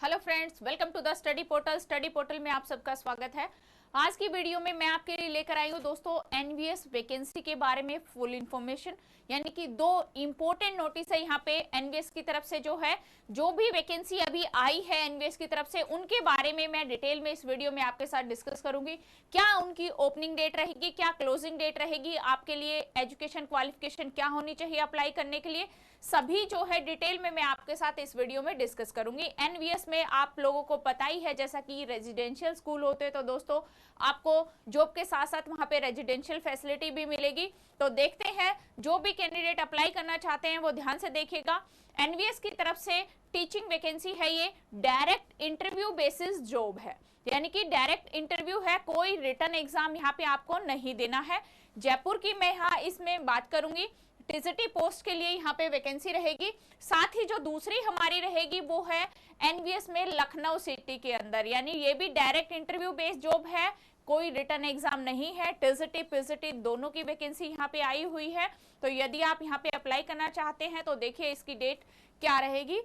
Hello friends, welcome to the study portal. Study portal में आप सबका स्वागत है। आज की वीडियो में मैं आपके लिए लेकर आई हूँ दोस्तों एनवीएस वैकेंसी के बारे में फुल इंफॉर्मेशन, यानी कि दो इंपॉर्टेंट नोटिस है यहाँ पे एनवीएस की तरफ से जो भी वैकेंसी अभी आई है एनवीएस की तरफ से उनके बारे में मैं डिटेल में इस वीडियो में आपके साथ डिस्कस करूंगी। क्या उनकी ओपनिंग डेट रहेगी, क्या क्लोजिंग डेट रहेगी, आपके लिए एजुकेशन क्वालिफिकेशन क्या होनी चाहिए अप्लाई करने के लिए, सभी जो है डिटेल में मैं आपके साथ इस वीडियो में डिस्कस करूंगी। एनवीएस में आप लोगों को पता ही है, जैसा कि रेजिडेंशियल स्कूल होते हैं तो दोस्तों आपको जॉब के साथ साथ वहां पे रेजिडेंशियल फैसिलिटी भी मिलेगी। तो देखते हैं, जो भी कैंडिडेट अप्लाई करना चाहते हैं वो ध्यान से देखिएगा। एनवीएस की तरफ से टीचिंग वैकेंसी है, ये डायरेक्ट इंटरव्यू बेसिस जॉब है, यानी कि डायरेक्ट इंटरव्यू है, कोई रिटन एग्जाम यहाँ पे आपको नहीं देना है। जयपुर की मैं यहाँ इसमें बात करूंगी। टीजीटी पोस्ट के लिए यहाँ पे वैकेंसी रहेगी। साथ ही जो दूसरी हमारी रहेगी वो है एनवीएस में लखनऊ सिटी के अंदर, यानी ये भी डायरेक्ट इंटरव्यू बेस्ड जॉब है, कोई रिटन एग्जाम नहीं है। टीजीटी पीजीटी दोनों की वैकेंसी यहाँ पे आई हुई है। तो यदि आप यहाँ पे अप्लाई करना चाहते हैं तो देखिए इसकी डेट क्या रहेगी।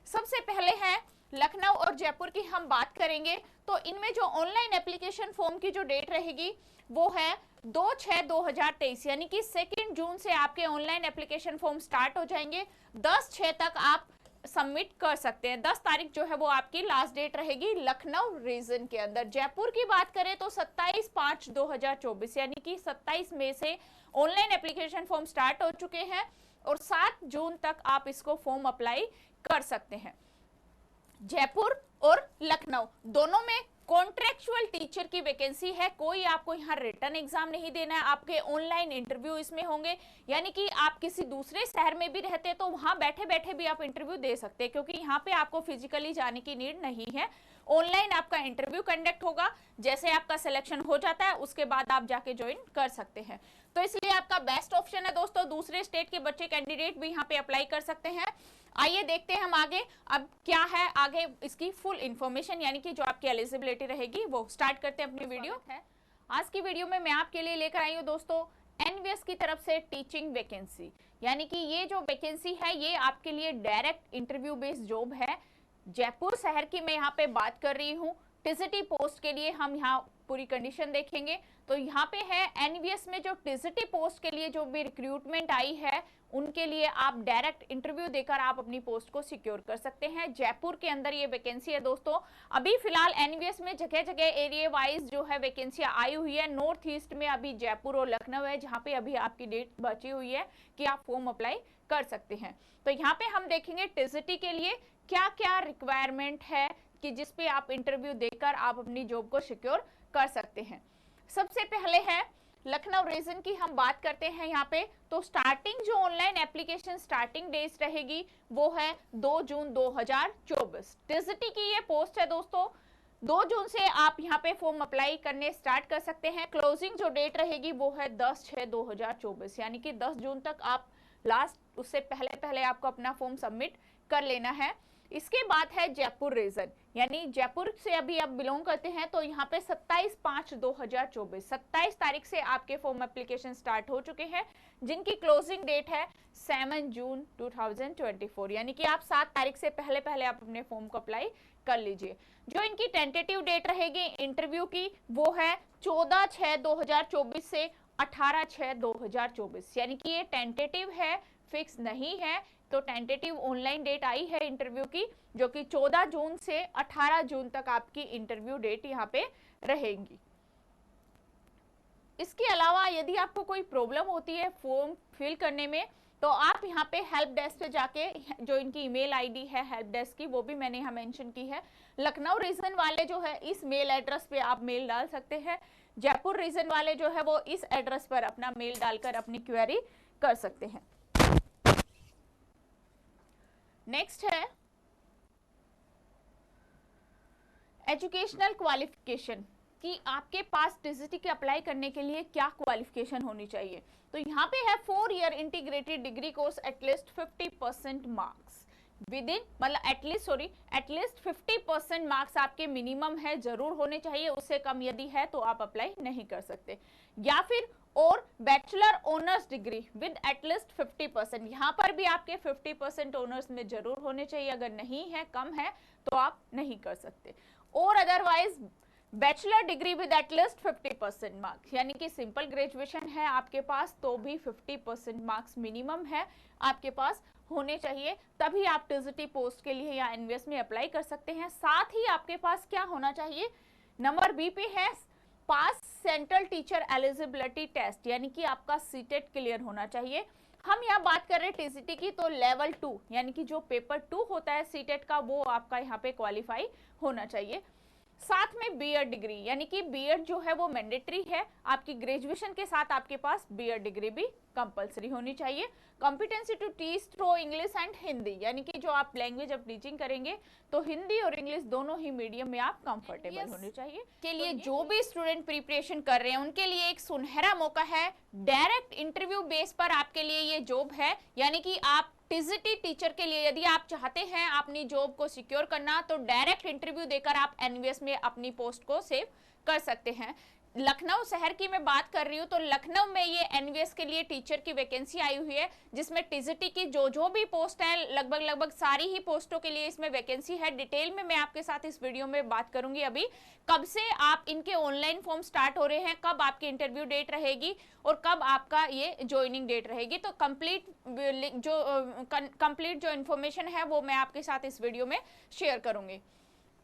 सबसे पहले है लखनऊ और जयपुर की हम बात करेंगे तो इनमें जो ऑनलाइन एप्लीकेशन फॉर्म की जो डेट रहेगी वो है 2/6/2023, यानी कि 2 जून से आपके ऑनलाइन एप्लीकेशन फॉर्म स्टार्ट हो जाएंगे। 10/6 तक आप सबमिट कर सकते हैं। 10 तारीख जो है वो आपकी लास्ट डेट रहेगी लखनऊ रीजन के अंदर। जयपुर की बात करें तो 27/5/2024, यानी कि 27 मई से ऑनलाइन एप्लीकेशन फॉर्म स्टार्ट हो चुके हैं और 7 जून तक आप इसको फॉर्म अप्लाई कर सकते हैं। जयपुर और लखनऊ दोनों में कॉन्ट्रेक्चुअल टीचर की वैकेंसी है, कोई आपको यहाँ रिटन एग्जाम नहीं देना है, आपके ऑनलाइन इंटरव्यू इसमें होंगे, यानी कि आप किसी दूसरे शहर में भी रहते हैं तो वहां बैठे बैठे भी आप इंटरव्यू दे सकते हैं, क्योंकि यहाँ पे आपको फिजिकली जाने की नीड नहीं है। ऑनलाइन आपका इंटरव्यू कंडक्ट होगा, जैसे आपका सिलेक्शन हो जाता है उसके बाद आप जाके ज्वाइन कर सकते हैं। तो इसलिए आपका बेस्ट ऑप्शन है दोस्तों, दूसरे स्टेट के बच्चे कैंडिडेट भी यहाँ पे अप्लाई कर सकते हैं। आइए देखते हैं हम आगे अब क्या है आगे इसकी फुल इंफॉर्मेशन, यानी कि जो आपकी एलिजिबिलिटी रहेगी वो स्टार्ट करते हैं अपनी वीडियो है। आज की वीडियो में मैं आपके लिए लेकर आई हूँ दोस्तों एनवीएस की तरफ से टीचिंग वैकेंसी, यानी कि ये जो वैकेंसी है ये आपके लिए डायरेक्ट इंटरव्यू बेस्ड जॉब है। जयपुर शहर की मैं यहाँ पे बात कर रही हूँ। टीजीटी पोस्ट के लिए हम यहाँ पूरी कंडीशन देखेंगे तो यहाँ पे है एनवीएस में जो टीजीटी पोस्ट के लिए जो भी रिक्रूटमेंट आई है उनके लिए आप डायरेक्ट इंटरव्यू देकर आप अपनी पोस्ट को सिक्योर कर सकते हैं। जयपुर के अंदर ये वैकेंसी है दोस्तों। अभी फिलहाल एनवीएस में जगह जगह एरिया वाइज जो है वैकेंसी आई हुई है। नॉर्थ ईस्ट में अभी जयपुर और लखनऊ है जहाँ पे अभी आपकी डेट बची हुई है कि आप फॉर्म अप्लाई कर सकते हैं। तो यहाँ पे हम देखेंगे टीजीटी के लिए क्या क्या रिक्वायरमेंट है कि जिसपे आप इंटरव्यू देकर आप अपनी जॉब को सिक्योर कर सकते हैं। सबसे पहले है लखनऊ रीजन की हम बात करते हैं यहाँ पे, तो स्टार्टिंग जो ऑनलाइन एप्लीकेशन स्टार्टिंग डेट रहेगी वो है 2 जून 2024। टीजीटी की ये पोस्ट है दोस्तों। 2 जून से आप यहाँ पे फॉर्म अप्लाई करने स्टार्ट कर सकते हैं। क्लोजिंग जो डेट रहेगी वो है 10/6/2024, यानी कि 10 जून तक आप लास्ट, उससे पहले पहले आपको अपना फॉर्म सबमिट कर लेना है। इसके बाद है जयपुर रीजन, यानी जयपुर से अभी आप बिलोंग करते हैं तो यहाँ पे 27/5/2024 27 तारीख से आपके फॉर्म एप्लीकेशन स्टार्ट हो चुके हैं, जिनकी क्लोजिंग डेट है 7 जून 2024, यानी कि आप 7 तारीख से पहले पहले आप अपने फॉर्म को अप्लाई कर लीजिए। जो इनकी टेंटेटिव डेट रहेगी इंटरव्यू की वो है 14/6/2024 से 18/6/2024, यानी कि ये टेंटेटिव है, फिक्स नहीं है। तो टेंटेटिव ऑनलाइन डेट आई है इंटरव्यू की जो कि 14 जून से 18 जून तक आपकी इंटरव्यू डेट यहाँ पे रहेगी। इसके अलावा यदि आपको कोई प्रॉब्लम होती है फॉर्म फिल करने में तो आप यहाँ पे हेल्प डेस्क पे जाके, जो इनकी ईमेल आईडी है हेल्प डेस्क की वो भी मैंने यहाँ मेंशन की है। लखनऊ रीजन वाले जो है इस मेल एड्रेस पे आप मेल डाल सकते हैं। जयपुर रीजन वाले जो है वो इस एड्रेस पर अपना मेल डालकर अपनी क्वेरी कर सकते हैं। नेक्स्ट है एजुकेशनल क्वालिफिकेशन, कि आपके पास टीजीटी के अप्लाई करने के लिए क्या क्वालिफिकेशन होनी चाहिए। तो यहाँ पे है 4 year integrated degree course at least 50% marks with in, मतलब एटलीस्ट 50% मार्क्स आपके मिनिमम है, जरूर होने चाहिए, उससे कम यदि है तो आप अप्लाई नहीं कर सकते। या फिर और bachelor honours degree with at least 50%, यहाँ पर भी आपके 50% ऑनर्स में जरूर होने चाहिए, अगर नहीं है कम है तो आप नहीं कर सकते। और otherwise bachelor degree with at least 50% marks, यानी कि सिंपल ग्रेजुएशन है आपके पास तो भी 50% मार्क्स मिनिमम है आपके पास होने चाहिए, तभी आप टीजीटी पोस्ट के लिए या एनवीएस में अप्लाई कर सकते हैं। साथ ही आपके पास क्या होना चाहिए, नंबर बी पे है पास सेंट्रल टीचर एलिजिबिलिटी टेस्ट, यानी कि आपका सीटेट क्लियर होना चाहिए। हम यहाँ बात कर रहे हैं टीजीटी की, तो लेवल 2 यानी कि जो पेपर 2 होता है सीटेट का, वो आपका यहाँ पे क्वालिफाई होना चाहिए। साथ में बीएड डिग्री, यानी कि बीएड जो है वो मैंडेटरी है, आपकी ग्रेजुएशन के साथ आपके पास बीएड डिग्री भी कंपलसरी होनी चाहिए। Competency to teach through English and Hindi, यानी कि जो आप लैंग्वेज अब टीचिंग करेंगे तो हिंदी और इंग्लिश दोनों ही मीडियम में आप कंफर्टेबल होने चाहिए। के लिए जो भी स्टूडेंट प्रिपरेशन कर रहे हैं उनके लिए एक सुनहरा मौका है, डायरेक्ट इंटरव्यू बेस पर आपके लिए ये जॉब है, यानी कि आप टीजीटी टीचर के लिए यदि आप चाहते हैं अपनी जॉब को सिक्योर करना, तो डायरेक्ट इंटरव्यू देकर आप एनवीएस में अपनी पोस्ट को सेव कर सकते हैं। लखनऊ शहर की मैं बात कर रही हूँ, तो लखनऊ में ये एनवीएस के लिए टीचर की वैकेंसी आई हुई है, जिसमें टीजीटी की जो भी पोस्ट है लगभग सारी ही पोस्टों के लिए इसमें वैकेंसी है। डिटेल में मैं आपके साथ इस वीडियो में बात करूंगी अभी कब से आप इनके ऑनलाइन फॉर्म स्टार्ट हो रहे हैं, कब आपकी इंटरव्यू डेट रहेगी और कब आपका ये ज्वाइनिंग डेट रहेगी। तो कंप्लीट जो इन्फॉर्मेशन है वो मैं आपके साथ इस वीडियो में शेयर करूंगी।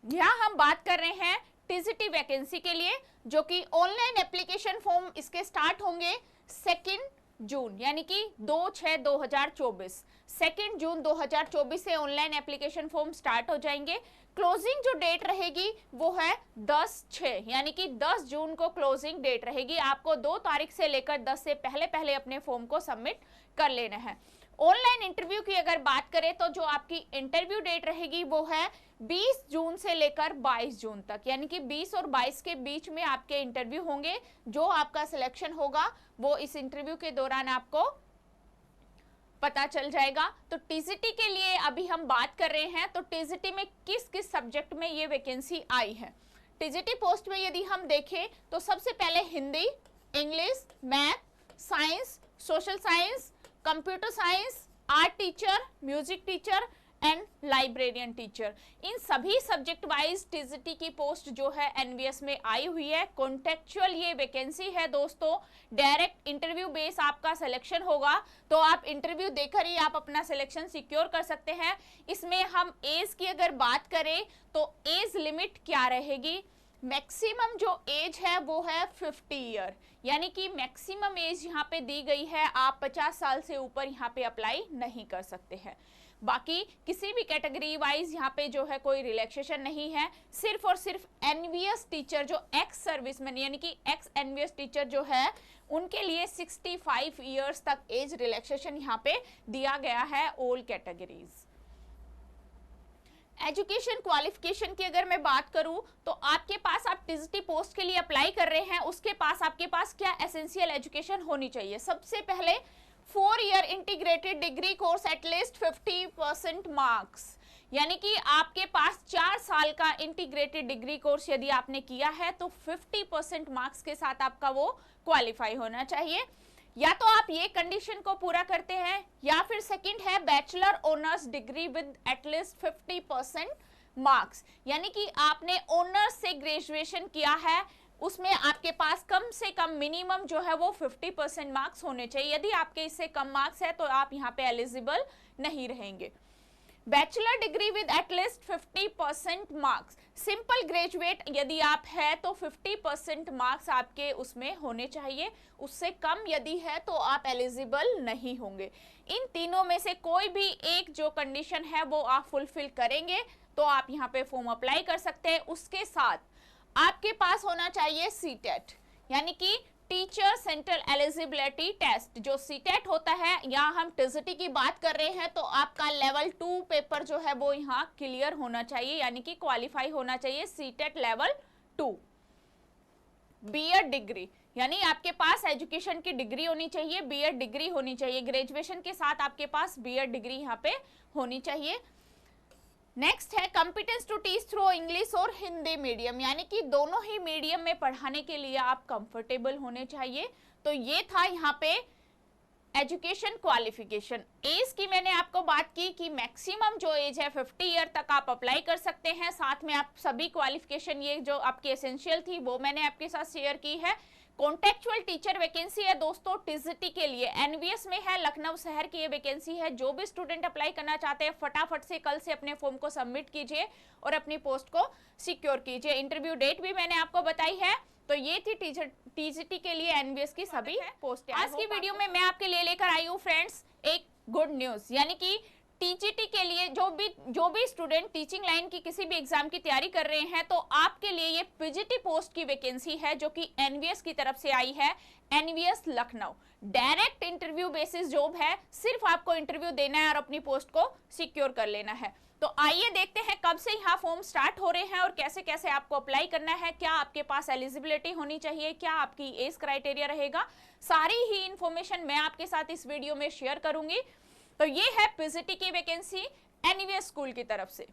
यहाँ हम बात कर रहे हैं टीजीटी वैकेंसी के लिए, जो कि ऑनलाइन एप्लीकेशन फॉर्म इसके स्टार्ट होंगे 2 जून, यानी कि 2/6/2024, 2 जून 2024 से ऑनलाइन एप्लीकेशन फॉर्म स्टार्ट हो जाएंगे। क्लोजिंग जो डेट रहेगी वो है 10/6, यानी कि 10 जून को क्लोजिंग डेट रहेगी। आपको 2 तारीख से लेकर 10 से पहले अपने फॉर्म को सबमिट कर लेना है। ऑनलाइन इंटरव्यू की अगर बात करें तो जो आपकी इंटरव्यू डेट रहेगी वो है 20 जून से लेकर 22 जून तक, यानी कि 20 और 22 के बीच में आपके इंटरव्यू होंगे। जो आपका सिलेक्शन होगा वो इस इंटरव्यू के दौरान आपको पता चल जाएगा। तो टीजीटी के लिए अभी हम बात कर रहे हैं, तो टीजीटी में किस किस सब्जेक्ट में ये वैकेंसी आई है। टीजीटी पोस्ट में यदि हम देखें तो सबसे पहले Hindi, English, math, science, social science, computer science, art teacher, music teacher and librarian teacher, इन सभी सब्जेक्ट वाइज टीजीटी की पोस्ट जो है एनवीएस में आई हुई है। कॉन्टेक्चुअल ये वैकेंसी है दोस्तों, डायरेक्ट इंटरव्यू बेस आपका सिलेक्शन होगा, तो आप इंटरव्यू देकर ही आप अपना सिलेक्शन सिक्योर कर सकते हैं। इसमें हम एज की अगर बात करें तो एज लिमिट क्या रहेगी, मैक्सिमम जो एज है वो है 50 ईयर, यानी कि मैक्सिमम एज यहाँ पे दी गई है, आप 50 साल से ऊपर यहाँ पे अप्लाई नहीं कर सकते हैं। बाकी किसी भी कैटेगरी वाइज यहाँ पे जो है कोई रिलैक्सेशन नहीं है, सिर्फ और सिर्फ एनवीएस टीचर जो एक्स सर्विसमैन यानी कि एक्स एनवीएस टीचर जो है उनके लिए 65 ईयर्स तक एज रिलैक्सेशन यहाँ पे दिया गया है ऑल कैटेगरीज। एजुकेशन क्वालिफिकेशन की अगर मैं बात करूं तो आपके पास, आप टीजीटी पोस्ट के लिए अप्लाई कर रहे हैं, उसके पास आपके पास क्या एसेंशियल एजुकेशन होनी चाहिए। सबसे पहले 4 year integrated degree course at least 50% marks, यानी कि आपके पास 4 साल का इंटीग्रेटेड डिग्री कोर्स यदि आपने किया है तो 50% मार्क्स के साथ आपका वो क्वालिफाई होना चाहिए। या तो आप ये कंडीशन को पूरा करते हैं, या फिर सेकंड है bachelor honours degree with at least 50% marks, यानी कि आपने ऑनर्स से ग्रेजुएशन किया है, उसमें आपके पास कम से कम मिनिमम जो है वो 50% मार्क्स होने चाहिए। यदि आपके इससे कम मार्क्स है तो आप यहाँ पे एलिजिबल नहीं रहेंगे। Bachelor degree with at least 50% marks, simple graduate यदि आप है तो 50% मार्क्स आपके उसमें होने चाहिए, उससे कम यदि है तो आप एलिजिबल नहीं होंगे। इन तीनों में से कोई भी एक जो कंडीशन है वो आप फुलफिल करेंगे तो आप यहाँ पे फॉर्म अप्लाई कर सकते हैं। उसके साथ आपके पास होना चाहिए सीटेट, यानी कि टीचर सेंट्रल एलिजिबिलिटी टेस्ट, जो सीटेट होता है। यहाँ हम टीजीटी की बात कर रहे हैं तो आपका लेवल 2 पेपर जो है वो यहाँ क्लियर होना चाहिए, यानी कि क्वालिफाई होना चाहिए सीटेट लेवल 2। बीएड डिग्री, यानी आपके पास एजुकेशन की डिग्री होनी चाहिए, बीएड डिग्री होनी चाहिए, ग्रेजुएशन के साथ आपके पास बीएड डिग्री यहाँ पे होनी चाहिए। नेक्स्ट है competence to teach through English और हिंदी मीडियम, यानी कि दोनों ही मीडियम में पढ़ाने के लिए आप कंफर्टेबल होने चाहिए। तो ये था यहाँ पे एजुकेशन क्वालिफिकेशन, एज की मैंने आपको बात की कि मैक्सिमम जो एज है 50 ईयर तक आप अप्लाई कर सकते हैं। साथ में आप सभी क्वालिफिकेशन ये जो आपकी एसेंशियल थी वो मैंने आपके साथ शेयर की है। कॉन्टेक्चुअल टीचर वैकेंसी है दोस्तों टीजीटी के लिए, एनवीएस में है, लखनऊ शहर की ये वैकेंसी है। जो भी स्टूडेंट अप्लाई करना चाहते हैं फटाफट से कल से अपने फॉर्म को सबमिट कीजिए और अपनी पोस्ट को सिक्योर कीजिए। इंटरव्यू डेट भी मैंने आपको बताई है। तो ये थी टीजीटी के लिए एनवीएस की सभी पोस्ट। आज की वीडियो में मैं आपके लिए लेकर आई हूँ फ्रेंड्स एक गुड न्यूज, यानी कि टीजीटी के लिए जो भी स्टूडेंट टीचिंग लाइन की किसी भी एग्जाम की तैयारी कर रहे हैं तो आपके लिए ये पीजीटी पोस्ट की वैकेंसी है जो कि एनवीएस की तरफ से आई है। NVS Lucknow direct interview basis job है, सिर्फ आपको इंटरव्यू देना है और अपनी पोस्ट को सिक्योर कर लेना है। तो आइए देखते हैं कब से यहाँ फॉर्म स्टार्ट हो रहे हैं और कैसे कैसे आपको अप्लाई करना है, क्या आपके पास एलिजिबिलिटी होनी चाहिए, क्या आपकी एज क्राइटेरिया रहेगा, सारी ही इंफॉर्मेशन मैं आपके साथ इस वीडियो में शेयर करूंगी। तो ये है पीजीटी की वैकेंसी एनवीएस स्कूल की तरफ से।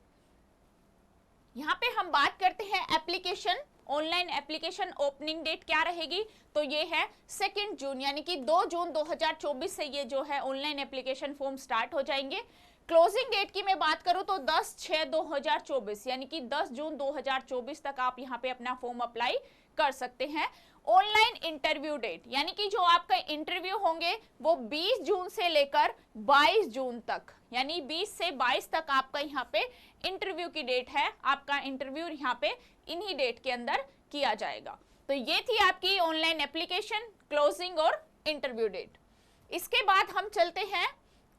यहाँ पे हम बात करते हैं application, online application opening date क्या रहेगी, तो ये है 2 जून, यानी कि 2 जून 2024 से ये जो है ऑनलाइन एप्लीकेशन फॉर्म स्टार्ट हो जाएंगे। क्लोजिंग डेट की मैं बात करूं तो 10/6/2024, यानी कि 10 जून 2024 तक आप यहाँ पे अपना फॉर्म अप्लाई कर सकते हैं। ऑनलाइन इंटरव्यू डेट, यानी कि जो आपका इंटरव्यू होंगे वो 20 जून से लेकर 22 जून तक, यानी 20 से 22 तक आपका यहाँ पे इंटरव्यू की डेट है। आपका इंटरव्यू यहाँ पे इन्हीं डेट के अंदर किया जाएगा। तो ये थी आपकी ऑनलाइन एप्लीकेशन, क्लोजिंग और इंटरव्यू डेट। इसके बाद हम चलते हैं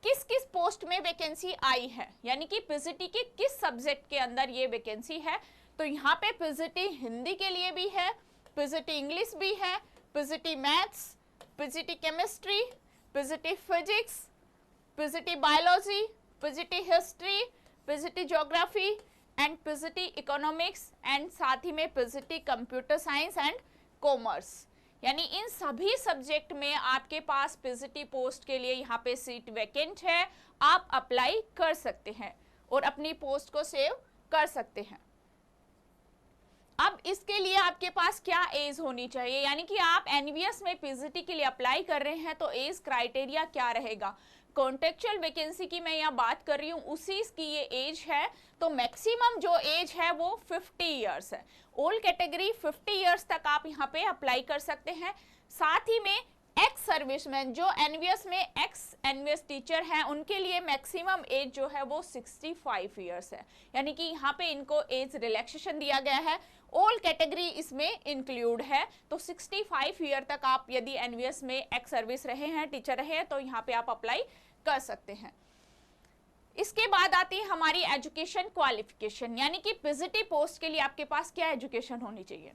किस किस पोस्ट में वैकेंसी आई है, यानी कि पीजीटी के किस सब्जेक्ट के अंदर ये वैकेंसी है। तो यहाँ पे पीजीटी हिंदी के लिए भी है, पीजीटी इंग्लिश भी है, PGT maths, PGT chemistry, PGT physics, PGT biology, PGT history, PGT geography and PGT economics and साथ ही में PGT computer science and commerce, यानी इन सभी सब्जेक्ट में आपके पास पीजीटी पोस्ट के लिए यहाँ पे सीट वैकेंट है। आप अप्लाई कर सकते हैं और अपनी पोस्ट को सेव कर सकते हैं। अब इसके लिए आपके पास क्या एज होनी चाहिए, यानी कि आप एनवीएस में पीजीटी के लिए अप्लाई कर रहे हैं तो एज क्राइटेरिया क्या रहेगा। कॉन्टेक्चुअल वैकेंसी की मैं यहाँ बात कर रही हूँ, उसी की ये एज है। तो मैक्सिमम जो एज है वो 50 इयर्स है। ऑल कैटेगरी 50 इयर्स तक आप यहाँ पे अप्लाई कर सकते हैं। साथ ही में एक्स सर्विसमैन, जो एनवीएस में एक्स एनवीएस टीचर हैं, उनके लिए मैक्सिमम एज जो है वो 65 इयर्स है, यानी कि यहाँ पे इनको एज रिलैक्सेशन दिया गया है। ऑल कैटेगरी इसमें इंक्लूड है। तो 65 ईयर तक आप यदि एनवीएस में एक्स सर्विस रहे हैं, टीचर रहे हैं, तो यहाँ पे आप अप्लाई कर सकते हैं। इसके बाद आती है हमारी एजुकेशन क्वालिफिकेशन, यानी कि पीजीटी पोस्ट के लिए आपके पास क्या एजुकेशन होनी चाहिए।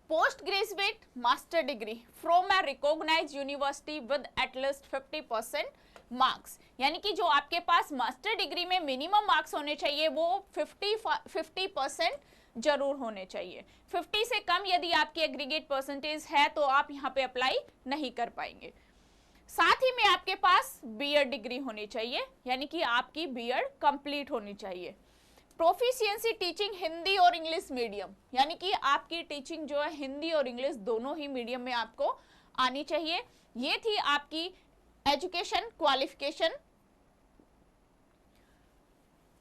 Post graduate master degree from a recognised university with at least 50% marks, यानी कि जो आपके पास मास्टर डिग्री में मिनिमम मार्क्स होने चाहिए वो 50% जरूर होने चाहिए। 50 से कम यदि आपकी एग्रीगेट परसेंटेज है तो आप यहाँ पे अप्लाई नहीं कर पाएंगे। साथ ही में आपके पास बीएड डिग्री होनी चाहिए, यानी कि आपकी बीएड कंप्लीट होनी चाहिए। प्रोफिशिएंसी टीचिंग हिंदी और इंग्लिश मीडियम, यानी कि आपकी टीचिंग जो है हिंदी और इंग्लिश दोनों ही मीडियम में आपको आनी चाहिए। ये थी आपकी एजुकेशन क्वालिफिकेशन।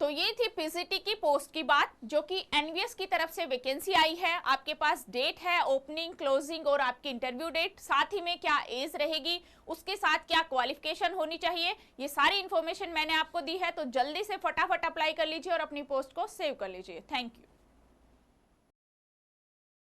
तो ये थी पीजीटी की पोस्ट की बात, जो कि एनवीएस की तरफ से वैकेंसी आई है। आपके पास डेट है, ओपनिंग, क्लोजिंग और आपकी इंटरव्यू डेट, साथ ही में क्या एज रहेगी, उसके साथ क्या क्वालिफिकेशन होनी चाहिए, ये सारी इंफॉर्मेशन मैंने आपको दी है। तो जल्दी से फटाफट अप्लाई कर लीजिए और अपनी पोस्ट को सेव कर लीजिए। Thank you.